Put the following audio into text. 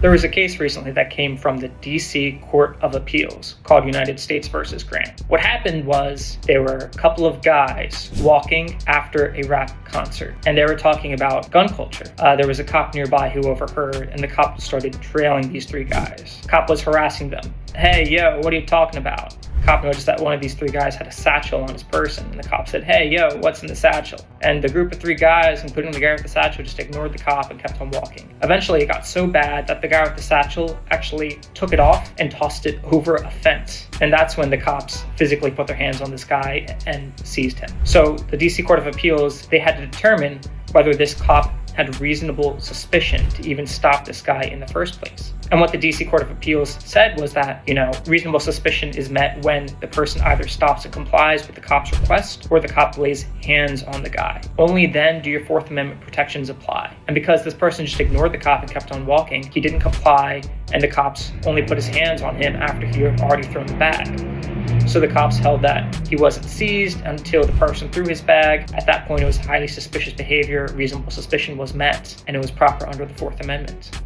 There was a case recently that came from the DC Court of Appeals called United States versus Grant. What happened was there were a couple of guys walking after a rap concert, and they were talking about gun culture. There was a cop nearby who overheard, and the cop started trailing these three guys. The cop was harassing them. Hey, yo, what are you talking about? The cop noticed that one of these three guys had a satchel on his person, and the cop said, hey, yo, what's in the satchel? And the group of three guys, including the guy with the satchel, just ignored the cop and kept on walking. Eventually, it got so bad that the guy with the satchel actually took it off and tossed it over a fence. And that's when the cops physically put their hands on this guy and seized him. So the DC Court of Appeals, they had to determine whether this cop had reasonable suspicion to even stop this guy in the first place. And what the DC Court of Appeals said was that, reasonable suspicion is met when the person either stops and complies with the cop's request or the cop lays hands on the guy. Only then do your Fourth Amendment protections apply. And because this person just ignored the cop and kept on walking, he didn't comply, and the cops only put his hands on him after he had already thrown the bag. So the cops held that he wasn't seized until the person threw his bag. At that point, it was highly suspicious behavior, reasonable suspicion was met, and it was proper under the Fourth Amendment.